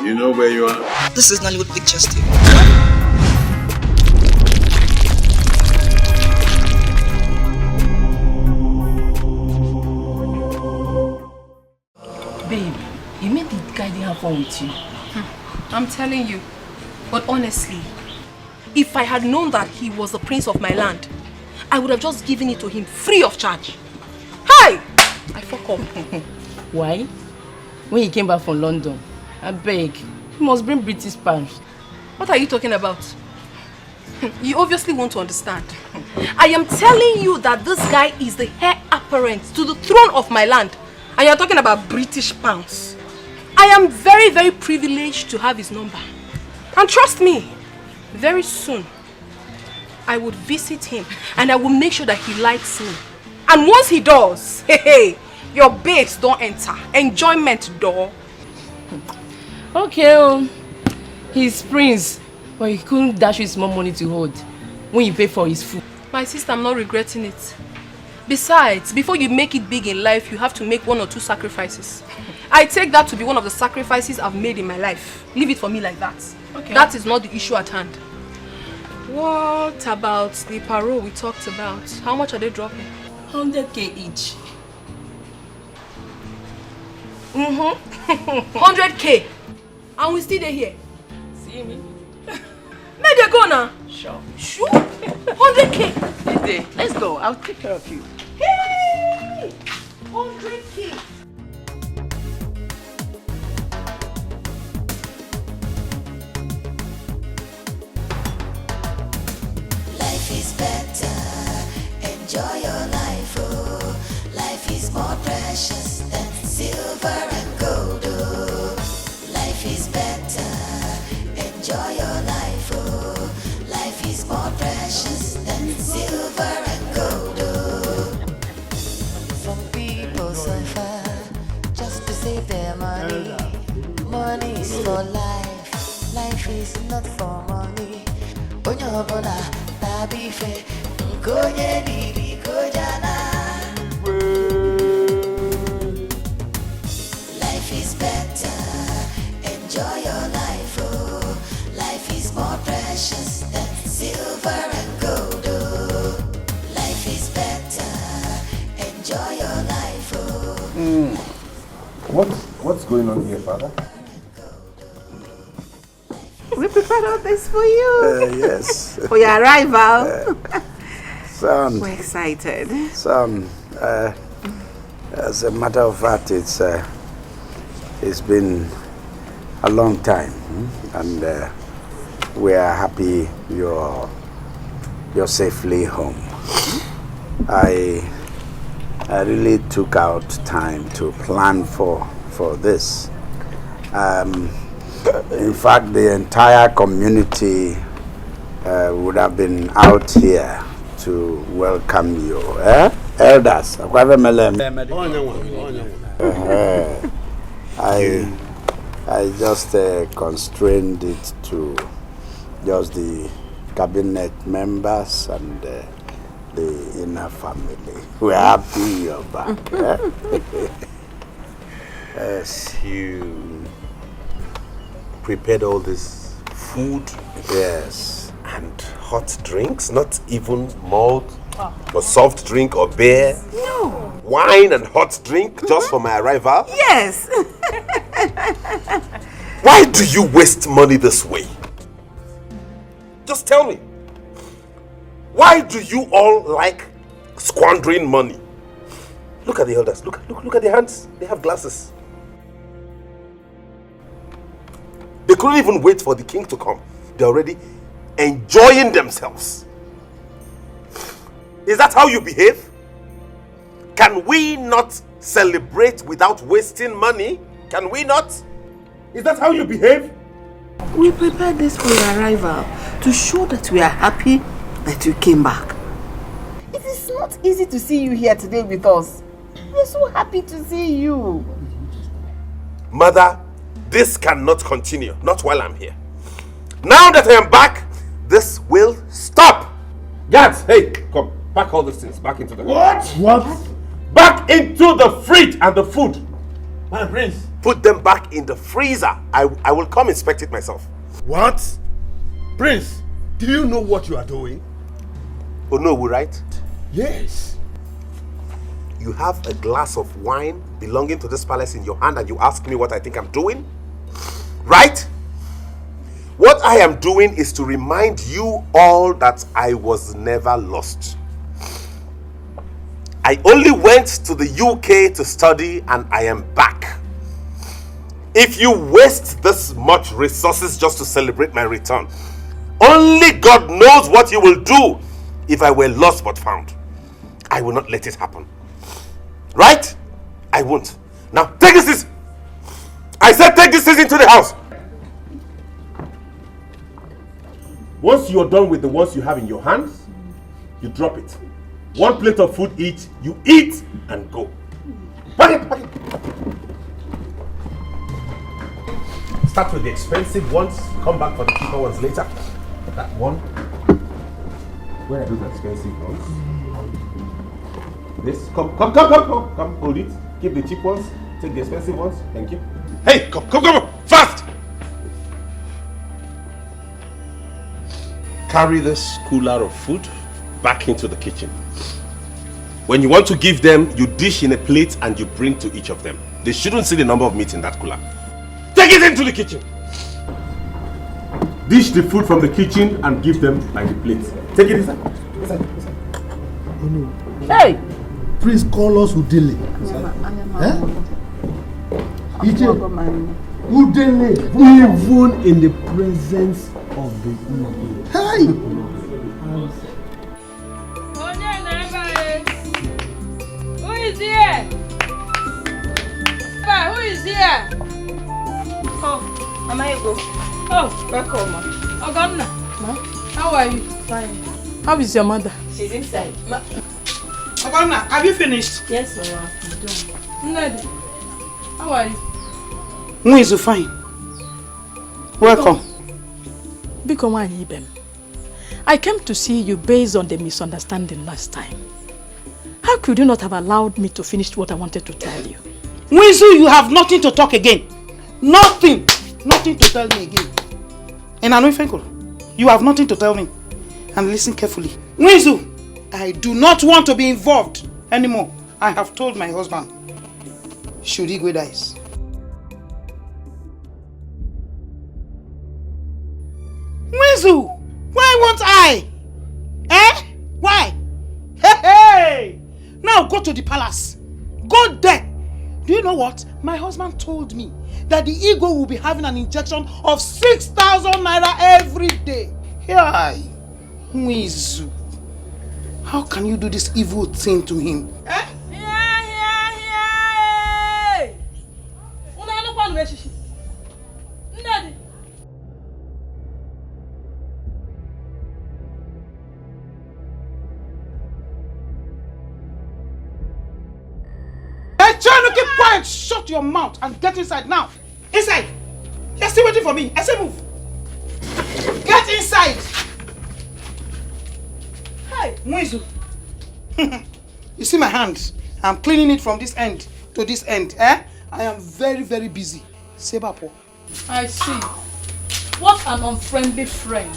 You know where you are? This is Nollywood Pictures TV. Babe, you made the guy didn't have fun with you. I'm telling you. But honestly, if I had known that he was the prince of my land, I would have just given it to him free of charge. Hi! I fuck up. Why? When he came back from London, I beg, you must bring British pounds. What are you talking about? You obviously want to understand. I am telling you that this guy is the heir apparent to the throne of my land. And you're talking about British pounds. I am very, very privileged to have his number. And trust me, very soon, I would visit him and I will make sure that he likes me. And once he does, hey, your babes don't enter. Enjoyment door. Okay, he's prince, but he couldn't dash you small money to hold when you pay for his food. My sister, I'm not regretting it. Besides, before you make it big in life, you have to make 1 or 2 sacrifices. I take that to be one of the sacrifices I've made in my life. Leave it for me like that. Okay. That is not the issue at hand. What about the parole we talked about? How much are they dropping? 100k each. 100k. And we still there here. See me? Make they go now. Sure. Sure? 100k. Let's go. I'll take care of you. Hey! 100k. Life is better. Enjoy your life, oh. Life is more precious than silver and gold, oh. Life is better. Enjoy your life, oh. Life is more precious than silver and gold, oh. Some people suffer just to save their money. Money is for life. Life is not for money. Onyobola tabife nkonye diri kojana. Life is better. Enjoy your life, oh. Life is more precious than silver and gold, oh. Life is better. Enjoy your life, oh. What's going on here, Father? We prepared all this for you. Yes. For your arrival. Son. We're excited. Son, as a matter of fact, it's been a long time, and we are happy you're safely home. I really took out time to plan for this. In fact, the entire community would have been out here to welcome you. Elders, I just constrained it to just the cabinet members and the inner family. We're happy you're back. Yes, you prepared all this food, yes, and hot drinks, not even malt or soft drink or beer. No. Wine and hot drink just for my arrival. Yes. Why do you waste money this way? Just tell me. Why do you all like squandering money? Look at the elders. Look at their hands. They have glasses. They couldn't even wait for the king to come. They're already enjoying themselves. Is that how you behave? Can we not celebrate without wasting money? Can we not? Is that how you behave? We prepared this for your arrival to show that we are happy that you came back. It is not easy to see you here today with us. We're so happy to see you. Mother, this cannot continue. Not while I'm here. Now that I am back, this will stop. Guards, hey, come. Pack all these things back into the... What? Back into the fridge and the food. My prince, put them back in the freezer. I will come inspect it myself. What? Prince, do you know what you are doing? Oh no, right? Yes. You have a glass of wine belonging to this palace in your hand and you ask me what I think I'm doing? Right? What I am doing is to remind you all that I was never lost. I only went to the UK to study and I am back. If you waste this much resources just to celebrate my return, only God knows what you will do if I were lost but found. I will not let it happen. Right? I won't. Now take this. I said take this into the house. Once you're done with the ones you have in your hands, you drop it. 1 plate of food each, you eat and go. Pack it. Start with the expensive ones, come back for the cheaper ones later. That one. Where are those expensive ones? This, come, hold it. Keep the cheap ones, take the expensive ones. Thank you. Hey, come, fast! Carry this cooler of food back into the kitchen. When you want to give them, you dish in a plate and you bring to each of them. They shouldn't see the number of meat in that cooler. Take it into the kitchen. Dish the food from the kitchen and give them by the plate. Take it inside. Oh no. Hey! Please call us Udele. Udele, even in the presence of the evil. Hey! Who is here? Who is here? Oh, Mama Ego. Oh, welcome, Ma. Ogonna. Ma? How are you? Fine. How is your mother? She's inside. Ogonna, have you finished? Yes, Mama. I'm done. Ned, how are you? Who is fine? Welcome. Biko Ibem, I came to see you based on the misunderstanding last time. How could you not have allowed me to finish what I wanted to tell you? Wizu, you have nothing to talk again. Nothing to tell me again. And Anuifenko, you have nothing to tell me. And listen carefully. Wizu, I do not want to be involved anymore. I have told my husband. Should Igwe dies. Wizu, why won't I? Eh? Why? Hey! Now go to the palace. Go there. Do you know what? My husband told me that the ego will be having an injection of 6,000 naira every day. Hey, Wizu, how can you do this evil thing to him? Eh? Try to keep quiet. Shut your mouth and get inside now. Inside. You're still waiting for me. I say move. Get inside. Hey, Mwizu. You see my hands? I'm cleaning it from this end to this end. Eh? I am very, very busy. Sebapo. I see. What an unfriendly friend.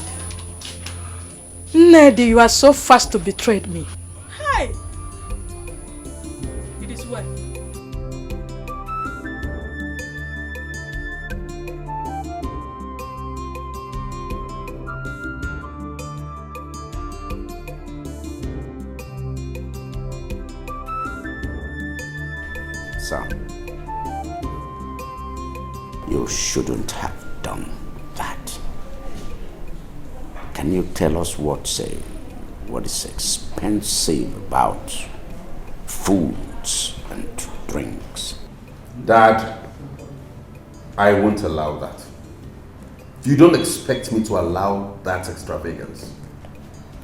Nedi, you are so fast to betray me. Hi. It is well. Son, you shouldn't have done that. Can you tell us what is expensive about foods and drinks? Dad, I won't allow that. You don't expect me to allow that extravagance.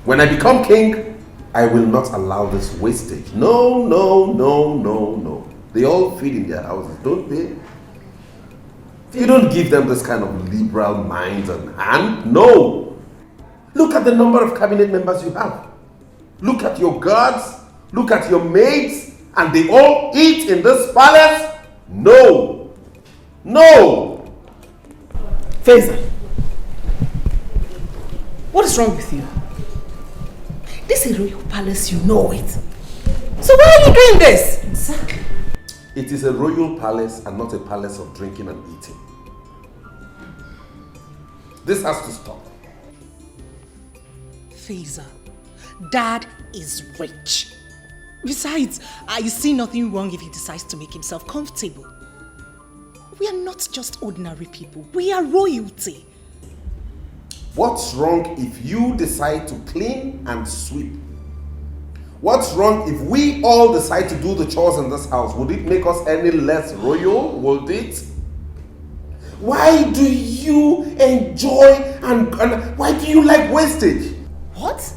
When I become king, I will not allow this wastage. No. They all feed in their houses, don't they? You don't give them this kind of liberal mind and hand. No! Look at the number of cabinet members you have. Look at your guards. Look at your maids. And they all eat in this palace? No! No! Faisal, what is wrong with you? This is a royal palace, you know it. So why are you doing this? Exactly. It is a royal palace and not a palace of drinking and eating. This has to stop. Faisal, Dad is rich. Besides, I see nothing wrong if he decides to make himself comfortable. We are not just ordinary people. We are royalty. What's wrong if you decide to clean and sweep? What's wrong if we all decide to do the chores in this house? Would it make us any less royal? Would it? Why do you enjoy and why do you like wastage? What?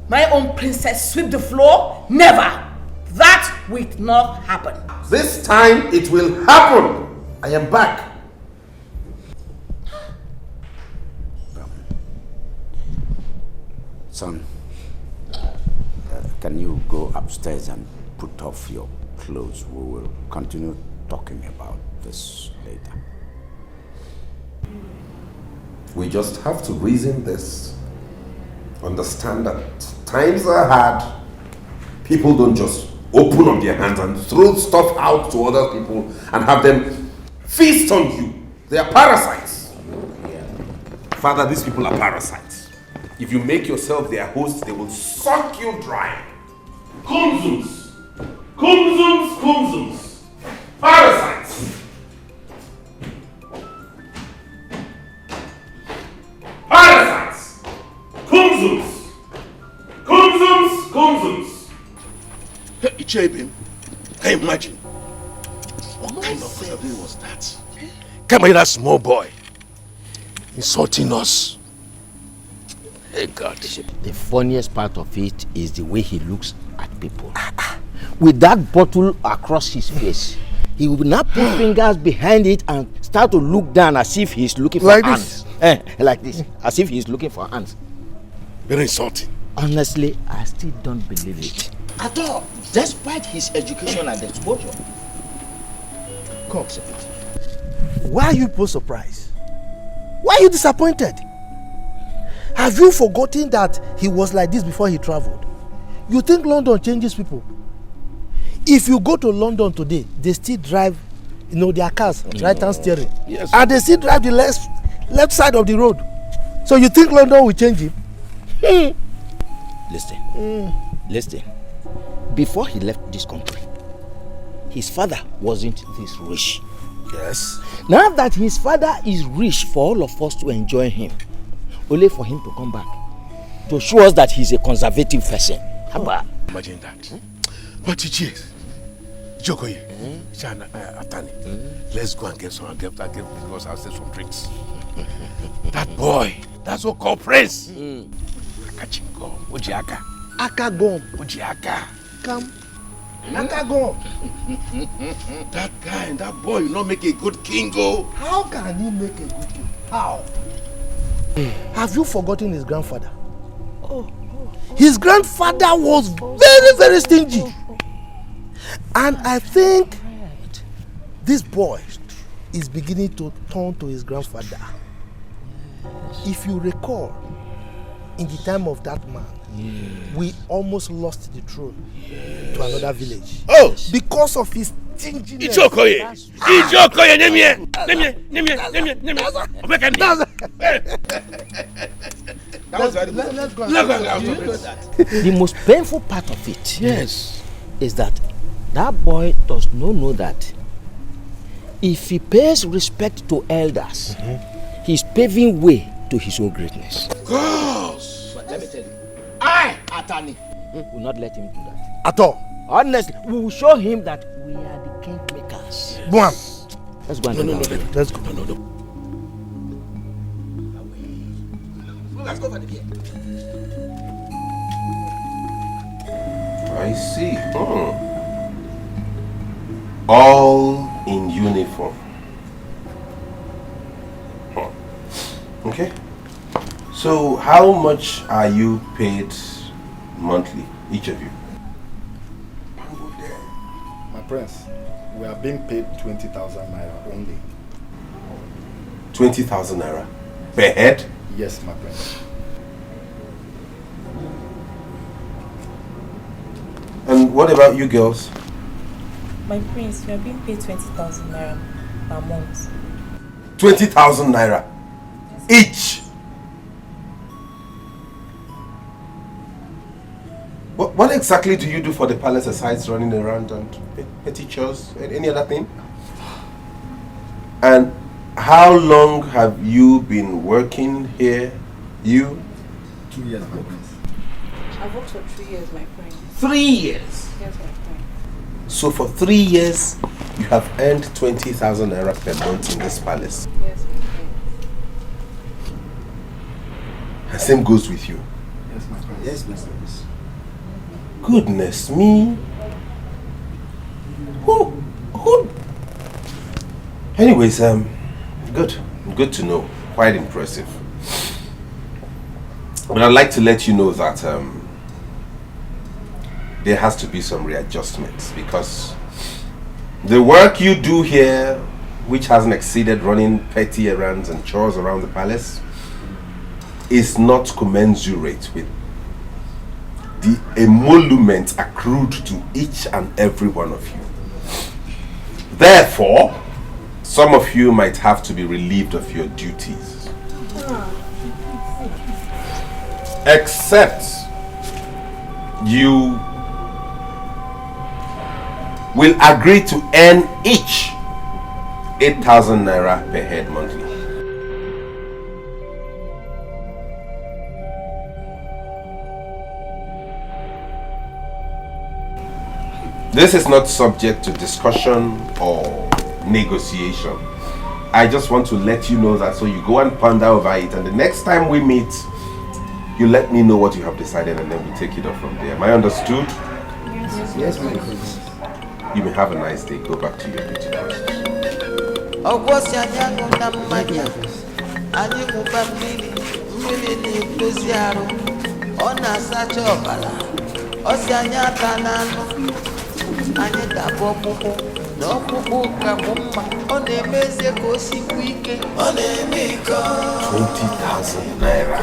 My own princess sweep the floor? Never! That will not happen. This time it will happen. I am back. Son, can you go upstairs and put off your clothes? We will continue talking about this later. We just have to reason this. Understand that times are hard. People don't just open up their hands and throw stuff out to other people and have them feast on you. They are parasites. Father, these people are parasites. If you make yourself their host, they will suck you dry. Kumzums! Kumzums! Kumzums! Parasites! Parasites! Kumzums! Kumzums! Kumzums! Ichebim, can you imagine? What kind of family was that? Come here, that small boy, insulting us. Hey God. The funniest part of it is the way he looks at people. With that bottle across his face, he will now put fingers behind it and start to look down as if he's looking for like ants. Like this, as if he's looking for ants. Very insulting. Honestly, I still don't believe it. At all, despite his education and exposure. Come, Secretary. Why are you people surprised? Why are you disappointed? Have you forgotten that he was like this before he traveled? You think London changes people? If you go to London today, they still drive, their cars, right-hand steering. Yes. And they still drive the left side of the road. So you think London will change him? Listen. Before he left this country, his father wasn't this rich. Yes. Now that his father is rich for all of us to enjoy him, only for him to come back to show us that he's a conservative person. How about? Imagine that. But Jokoye, Atani, let's go and get us ourselves some drinks. That boy, that's what called Prince. Akachingo, Ojiaka. Akagom. Ojiaka. Come. Akagom. That guy and that boy will not make a good king, oh. How can he make a good king? How? Have you forgotten his grandfather? His grandfather was very, very stingy. And I think this boy is beginning to turn to his grandfather. If you recall, in the time of that man, we almost lost the throne to another village. Oh! Because of his stinginess. Ichokoye! Nemye! Let's go. The most painful part of it is that boy does not know that if he pays respect to elders, he's paving way to his own greatness. Gosh! But let me tell you, I, Atani, will not let him do that. At all. Honestly, we will show him that we are the king makers. Go on. Let's go and Let's go. No. Let's go for the beer. I see. All in uniform. Okay. So how much are you paid monthly, each of you? My prince, We are being paid 20,000 naira only. 20,000 naira per head? Yes, my prince. And what about you girls? My prince, we are being paid 20,000 naira per month. 20,000 naira each. What exactly do you do for the palace besides running around and petty chores and any other thing? And how long have you been working here? You? 2 years, my prince. I've worked for 3 years, my prince. 3 years? Yes, my prince. So for 3 years, you have earned 20,000 naira per month in this palace? Yes, my prince. And same goes with you? Yes, my prince. Yes, my prince. Goodness me. Who? Anyways, good to know. Quite impressive. But I'd like to let you know that there has to be some readjustments, because the work you do here, which hasn't exceeded running petty errands and chores around the palace, is not commensurate with the emolument accrued to each and every one of you. Therefore, some of you might have to be relieved of your duties. Except you will agree to earn each 8,000 naira per head monthly. This is not subject to discussion or negotiation. I just want to let you know that, so you go and ponder over it, and the next time we meet, you let me know what you have decided, and then we take it up from there. Am I understood? Yes, my prince. You may have a nice day. Go back to your duty post. Anyị ga-abụ ọkpụkpụ na ọkpụkpụ ka bụ mma, ọ na-emezie ka o sikwu ike, ọ na-eme iko. 20,000 naira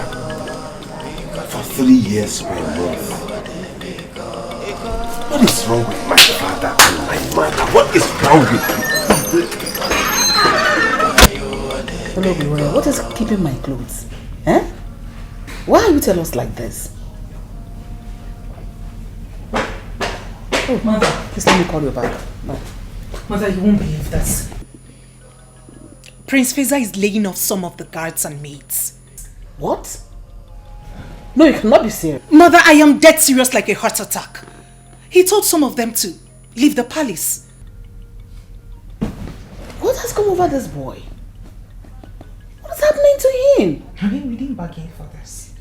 for 3 years per month. What is wrong with my father and my mother? What is wrong with you? Hello, what is keeping my clothes? Eh? Why you tell us like this? Oh, Mother, please let me call you back. No. Mother, you won't believe this. Prince Feza is laying off some of the guards and maids. What? No, you cannot be serious. Mother, I am dead serious like a heart attack. He told some of them to leave the palace. What has come over this boy? What is happening to him? I mean, we didn't bargain for this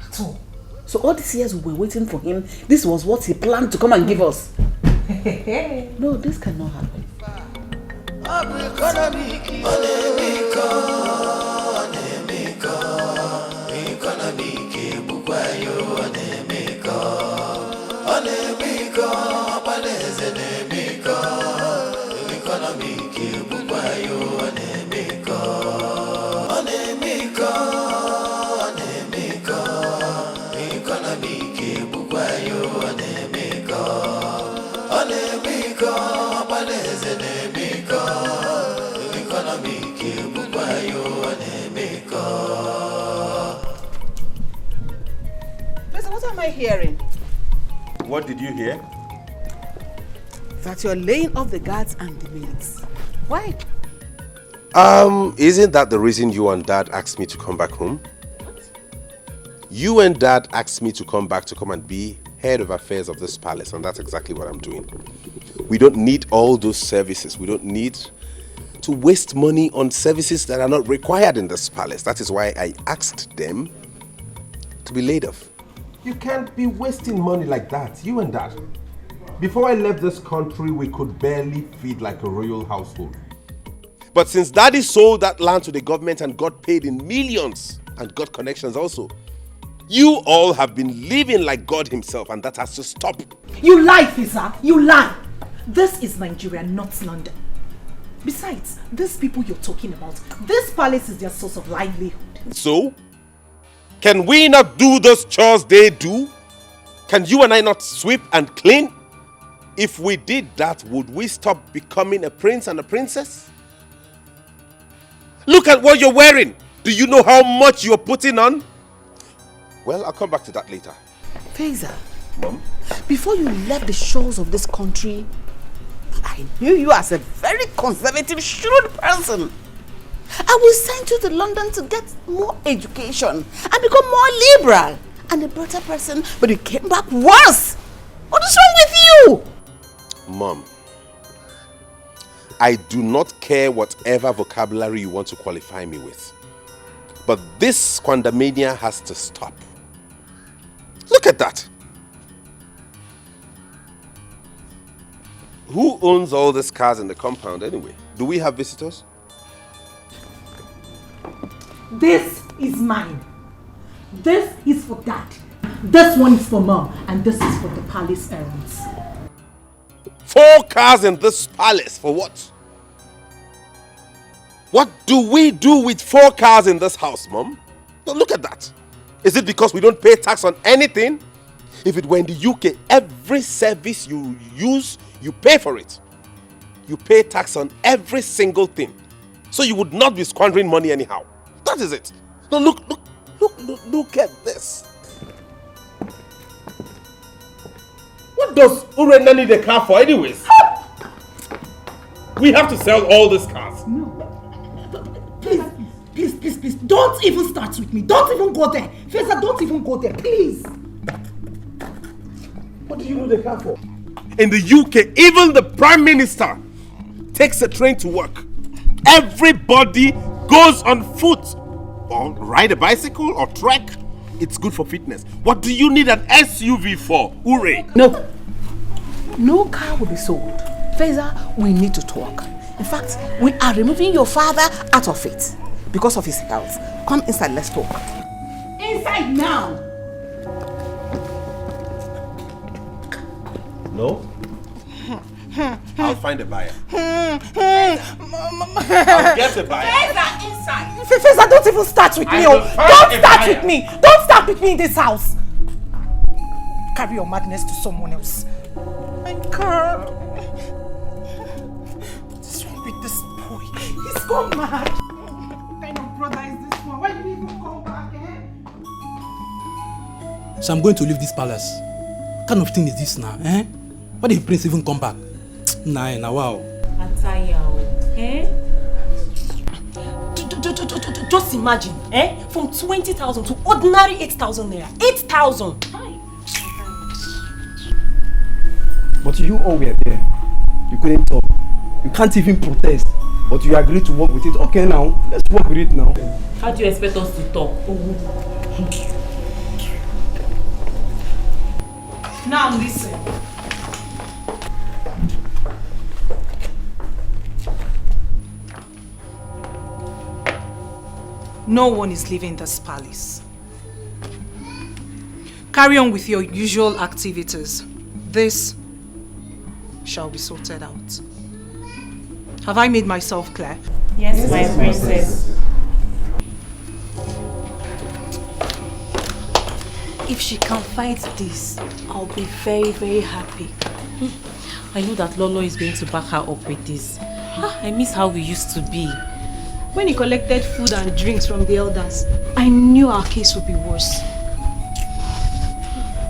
at all. So all these years we were waiting for him, this was what he planned to come and give us. No, this cannot happen. Listen, what am I hearing? What did you hear? That you're laying off the guards and the maids. Why? Isn't that the reason you and Dad asked me to come back home? You and Dad asked me to come back to come and be head of affairs of this palace, and that's exactly what I'm doing. We don't need all those services. We don't need to waste money on services that are not required in this palace. That is why I asked them to be laid off. You can't be wasting money like that, you and Dad. Before I left this country, we could barely feed like a royal household. But since Daddy sold that land to the government and got paid in millions and got connections also, you all have been living like God himself, and that has to stop. You lie, Feza. You lie. This is Nigeria, not London. Besides, these people you're talking about, this palace is their source of livelihood. So? Can we not do those chores they do? Can you and I not sweep and clean? If we did that, would we stop becoming a prince and a princess? Look at what you're wearing. Do you know how much you're putting on? Well, I'll come back to that later. Faiza, Mom? before you left the shores of this country, I knew you as a very conservative, shrewd person. I will send you to London to get more education and become more liberal and a better person, but you came back worse. What is wrong with you? Mom, I do not care whatever vocabulary you want to qualify me with. But this squandermania has to stop. Look at that. Who owns all these cars in the compound anyway? Do we have visitors? This is mine. This is for Dad. This one is for Mom. And this is for the palace errands. 4 cars in this palace, for what? What do we do with 4 cars in this house, Mom? Now look at that. Is it because we don't pay tax on anything? If it were in the UK, every service you use, you pay for it. You pay tax on every single thing. So you would not be squandering money anyhow. That is it. Now look at this. What does Urena need a car for anyways? We have to sell all these cars. No. Please, don't even start with me. Don't even go there. Faiza, don't even go there, please. What do you need the car for? In the UK, even the Prime Minister takes a train to work. Everybody goes on foot or ride a bicycle or trek. It's good for fitness. What do you need an SUV for, Ure? No car will be sold. Faiza, we need to talk. In fact, we are removing your father out of it because of his health. Come inside, let's talk. Inside now! No? I'll find a buyer. I'll get a buyer. Faiza, inside! Faiza, don't even start with me. Don't start with me. Don't start with me in this house. Carry your madness to someone else. My girl. What's wrong with this boy? He's gone mad. What kind of brother is this one? Why did he even come back, So I'm going to leave this palace. What kind of thing is this now, eh? Why did the prince even come back? Nah, wow. Just imagine, from 20,000 to ordinary 8,000 naira. 8,000! But you all were there. You couldn't talk. You can't even protest. But you agreed to work with it. Okay now, let's work with it now. How do you expect us to talk? Now listen. No one is leaving this palace. Carry on with your usual activities. This shall be sorted out. Have I made myself clear? Yes, my princess. If she can fight this, I'll be very, very happy. I know that Lolo is going to back her up with this. I miss how we used to be. When he collected food and drinks from the elders, I knew our case would be worse.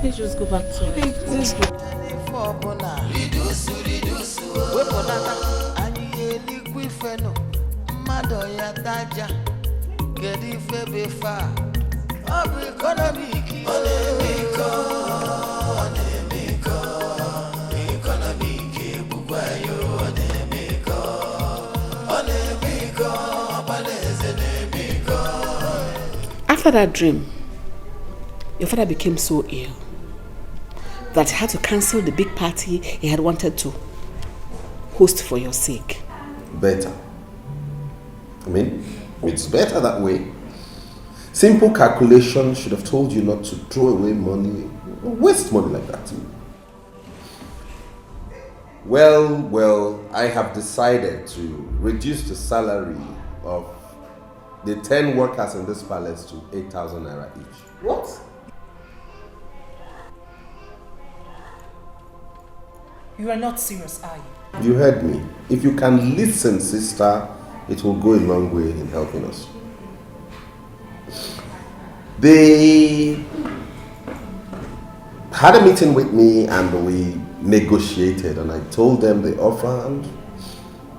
Let's just go back to it. Let's go. After that dream, your father became so ill that he had to cancel the big party he had wanted to host for your sake. Better. I mean, it's better that way. Simple calculation should have told you not to throw away money, or waste money like that. Well, I have decided to reduce the salary of the 10 workers in this palace to 8,000 naira each. What? You are not serious, are you? You heard me. If you can listen, sister, it will go a long way in helping us. They had a meeting with me and we negotiated, and I told them the offer, and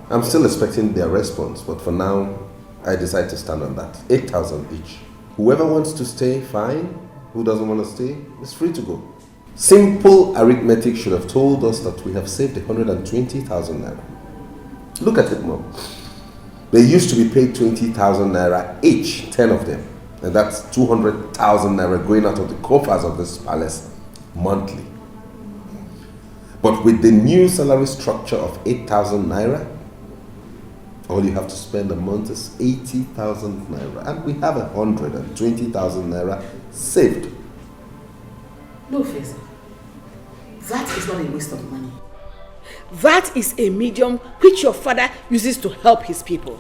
I'm still expecting their response, but for now I decided to stand on that. 8,000 each. Whoever wants to stay, fine. Who doesn't want to stay is free to go. Simple arithmetic should have told us that we have saved 120,000 naira. Look at it, Mom. They used to be paid 20,000 naira each, 10 of them, and that's 200,000 naira going out of the coffers of this palace monthly. But with the new salary structure of 8,000 naira, all you have to spend a month is 80,000 naira, and we have 120,000 naira saved. No, Feza. That is not a waste of money. That is a medium which your father uses to help his people.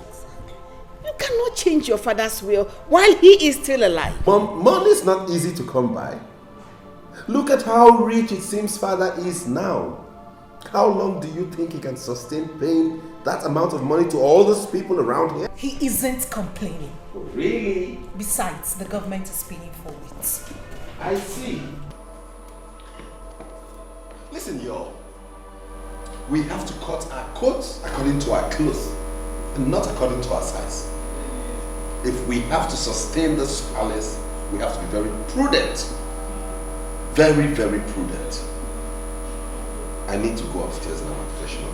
You cannot change your father's will while he is still alive. Mom, money is not easy to come by. Look at how rich it seems father is now. How long do you think he can sustain paying that amount of money to all those people around here? He isn't complaining. Really? Besides, the government is paying for it. I see. Listen, y'all. We have to cut our coats according to our clothes and not according to our size. If we have to sustain this palace, we have to be very prudent. Very, very prudent. I need to go upstairs and have a professional.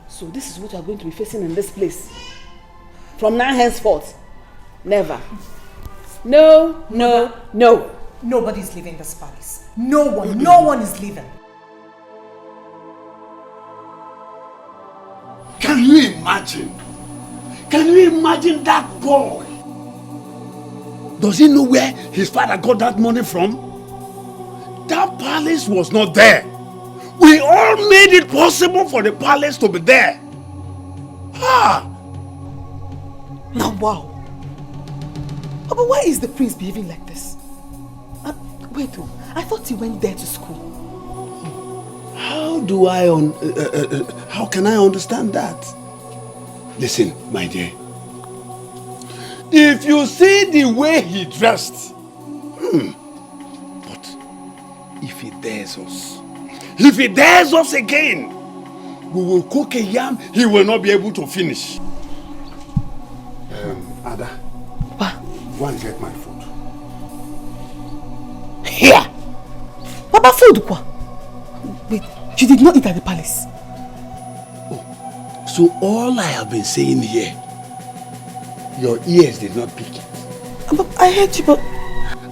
So this is what you are going to be facing in this place. From now henceforth. Never. No, no, no. Nobody's leaving this palace. No one is leaving. Can you imagine? Can you imagine that boy? Does he know where his father got that money from? That palace was not there. We all made it possible for the palace to be there. Ah! Now, wow. But why is the prince behaving like this? Wait, I thought he went there to school. How can I understand that? Listen, my dear. If you see the way he dressed, but if he dares us again, we will cook a yam he will not be able to finish. Ada, go and get my food. Here! Papa, food quoi? Wait, you did not eat at the palace? So all I have been saying here, your ears did not pick it. But I heard you, but...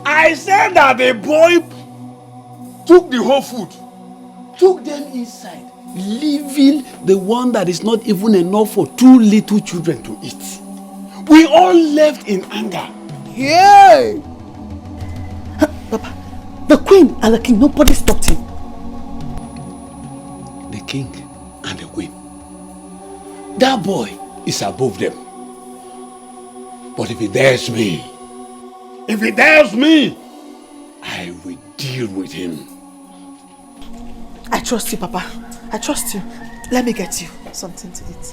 I said that the boy took the whole food, took them inside, leaving the one that is not even enough for 2 little children to eat. We all left in anger. Yay! Papa, the queen and the king, nobody stopped him. The king and the queen. That boy is above them. But if he dares me, I will deal with him. I trust you, Papa. I trust you. Let me get you something to eat.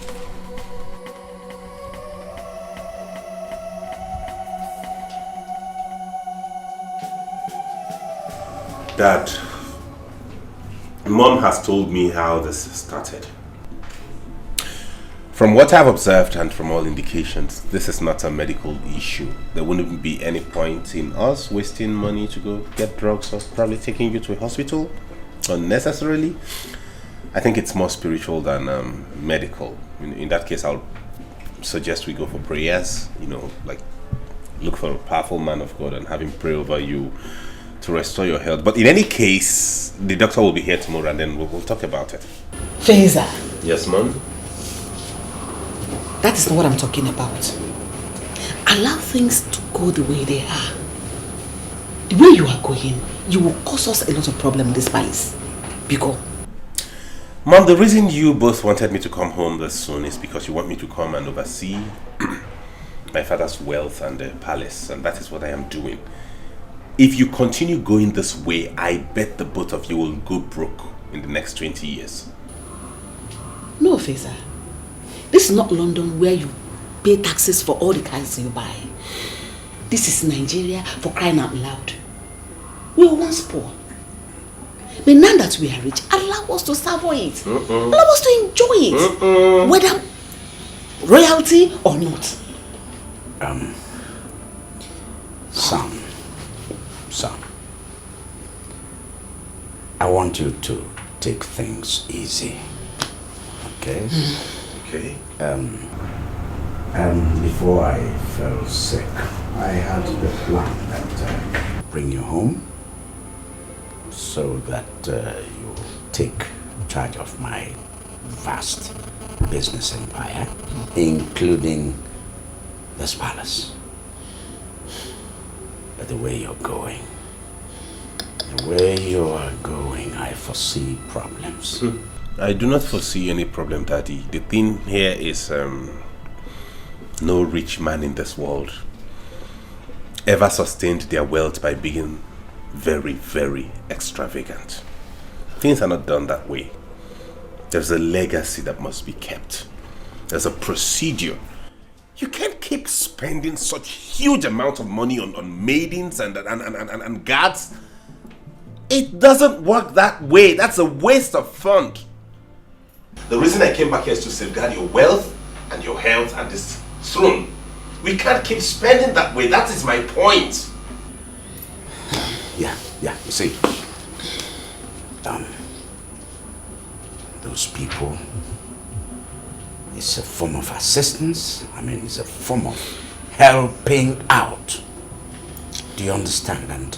Dad, Mom has told me how this started. From what I've observed and from all indications, this is not a medical issue. There wouldn't be any point in us wasting money to go get drugs or probably taking you to a hospital unnecessarily. I think it's more spiritual than medical. In that case, I'll suggest we go for prayers, like look for a powerful man of God and have him pray over you to restore your health. But in any case, the doctor will be here tomorrow and then we'll talk about it. Feza. Yes, Mom? That is not what I'm talking about. Allow things to go the way they are. the way you are going, you will cause us a lot of problem in this palace. Because Mom, the reason you both wanted me to come home this soon is because you want me to come and oversee my father's wealth and the palace, and that is what I am doing. If you continue going this way, I bet the both of you will go broke in the next 20 years. no, Faisal. This is not London where you pay taxes for all the cars you buy. This is Nigeria, for crying out loud. We were once poor. But now that we are rich, allow us to savour it. Allow us to enjoy it. Whether royalty or not. Son, I want you to take things easy, okay? Okay. Before I fell sick, I had the plan that bring you home so that you take charge of my vast business empire, including this palace. But the way you're going, I foresee problems. I do not foresee any problem, Daddy. The thing here is no rich man in this world ever sustained their wealth by being very, very extravagant. Things are not done that way. There's a legacy that must be kept. There's a procedure. You can't keep spending such huge amount of money on maidens and guards. It doesn't work that way. That's a waste of fund. The reason I came back here is to safeguard your wealth and your health and this throne. We can't keep spending that way. That is my point. Yeah, you see, those people, it's a form of assistance. I mean, it's a form of helping out. Do you understand? And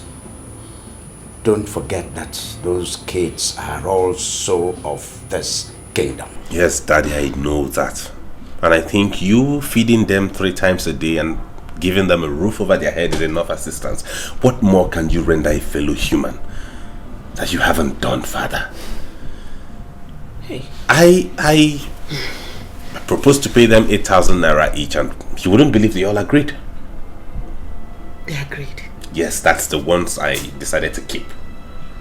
don't forget that those kids are also of this kingdom. Yes, Daddy, I know that. And I think you feeding them 3 times a day and giving them a roof over their head is enough assistance. What more can you render a fellow human that you haven't done, Father? Hey. I proposed to pay them 8,000 naira each, and you wouldn't believe they all agreed. They agreed? Yes, that's the ones I decided to keep.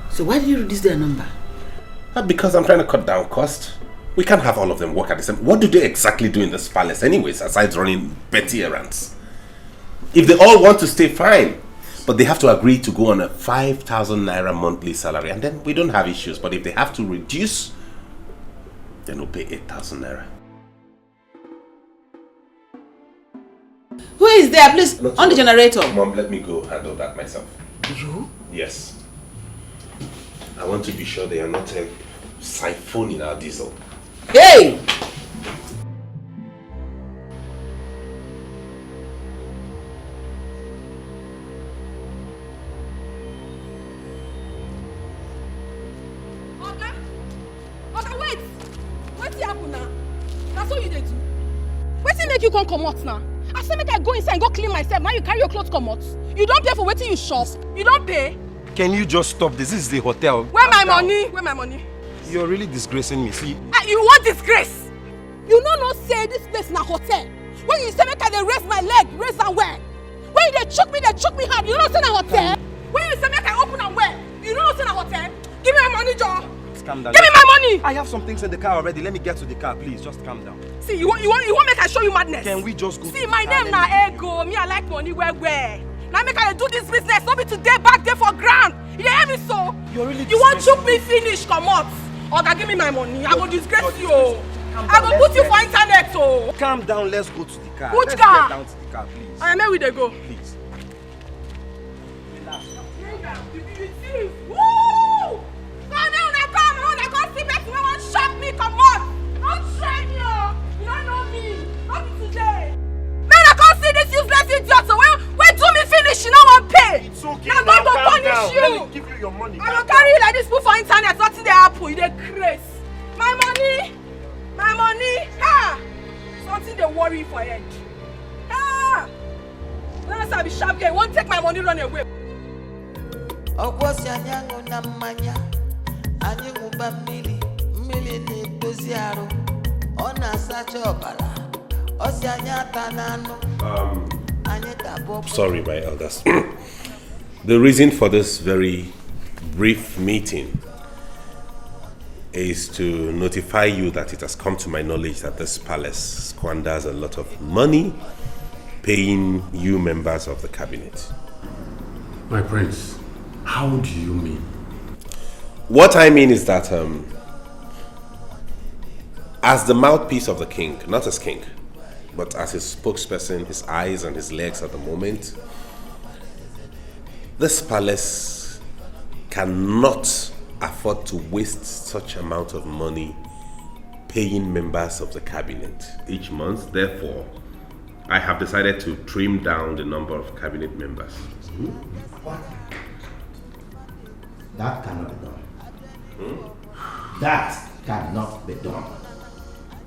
So why did you reduce their number? Because I'm trying to cut down cost. We can't have all of them work at the same. What do they exactly do in this palace anyways, aside running petty errands? If they all want to stay, fine. But they have to agree to go on a 5,000 naira monthly salary, and then we don't have issues. But if they have to reduce, then we'll pay 8,000 naira. Who is there? Please, on the generator. Mom, let me go handle that myself. You? Yes. I want to be sure they are not siphoning our diesel. Hey! Oga, wait! What's happen now? That's what you did do. Wetin make you come out now? I say make I go inside and go clean myself. Now you carry your clothes come out. You don't pay for wetin you shop. You don't pay. Can you just stop this? This is the hotel. Where my money? Where my money? You're really disgracing me. See? You want disgrace? You no say this place na hotel. When you say make I dey raise my leg, raise am well. When you dey choke me hard. You know say na hotel. When you say make I open am well, you know say na hotel. Give me my money, Joe. Calm down. Give me my money. I have some things in the car already. Let me get to the car, please. Just calm down. See, you want make I show you madness? Can we just go? See, my name na Ego. Me, I like money where. Now make I do this business. Not be today back there for grand. You hear me so? You want choke me finish? Come out. Oga, give me my money. I go disgrace you. I go put you for internet. Oh. Calm down. Let's go to the car. Which Let's car? Get down to the car, please. I am where we dey go. Please. Woo! Come see person wey wan shock me comot. Don't try me, oh. You don't know me. Not be today. Man, I can't see this useless idiot. So when do me finish, you no wan pay. It's okay. Now God go punish you. Let me give you your money. I go carry you like this put for internet. Nothing dey happen. You dey craze. My money. My money. Ah. Something dey worry you for head. Ah. When I say I be sharp girl, you won't take my money run away. Okwosi anyangu na mmanya. Anyị ṅụba mmiri, mmiri na-edozi arụ. Ọ na-asacha ọbara. Ọ sị anyị ata n'anụ. Anyị ga-abụ. Sorry, my elders. The reason for this very brief meeting is to notify you that it has come to my knowledge that this palace squanders a lot of money paying you members of the cabinet. My prince, how do you mean? What I mean is that as the mouthpiece of the king, not as king, but as his spokesperson, his eyes and his legs at the moment, this palace cannot afford to waste such amount of money paying members of the cabinet each month. Therefore, I have decided to trim down the number of cabinet members. What? That cannot be done. That cannot be done.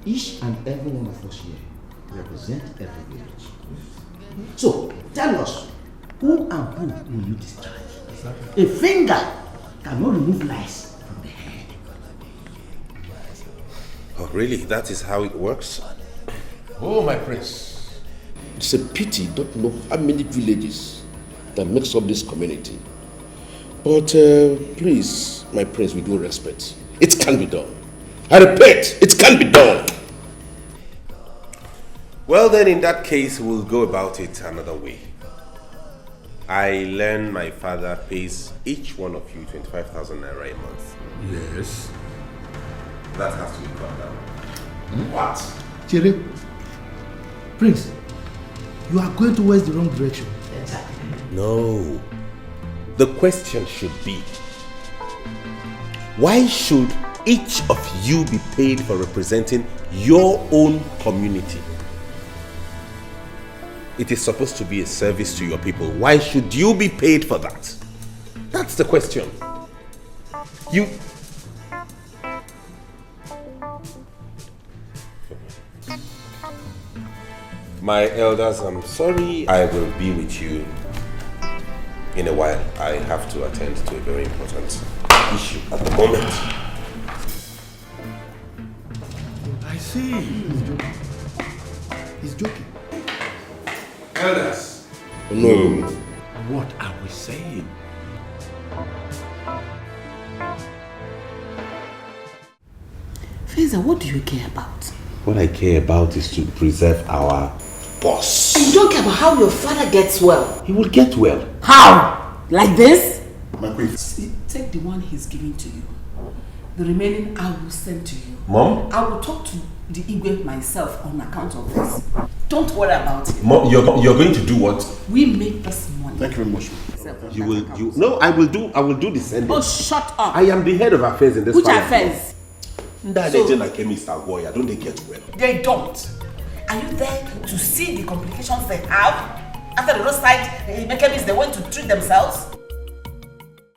Each and every one of us here represent every village. So, tell us, who and who will you discharge? Exactly. A finger cannot remove lice from the head. Oh, really? That is how it works? Oh, my prince. It's a pity you don't know how many villages that makes up this community. But please, my prince, with due respect, it can be done. I repeat, it can be done. Well, then in that case, we'll go about it another way. I learn my father pays each one of you 25,000 naira a month. Yes. That has to be cut down. What? Chere, Prince, you are going towards the wrong direction. Exactly. No. The question should be, why should each of you be paid for representing your own community? It is supposed to be a service to your people. Why should you be paid for that? That's the question. You... My elders, I'm sorry. I will be with you in a while. I have to attend to a very important issue at the moment. I see. He's joking. He's joking. Elders. No. What are we saying? Feza, what do you care about? What I care about is to preserve our boss. And you don't care about how your father gets well? He will get well. How? Like this? My queen. See, take the one he's giving to you. The remaining I will send to you. Mom? I will talk to the Igwe myself on account of this. Don't worry about it. Mom, you're going to do what? We make this money. Thank you very much. No, I will do the sending. Oh, shut up. I am the head of affairs in this Which family. affairs? Don't they get well? They don't. Are you there to see the complications they have? After the roadside chemists, they went to treat themselves?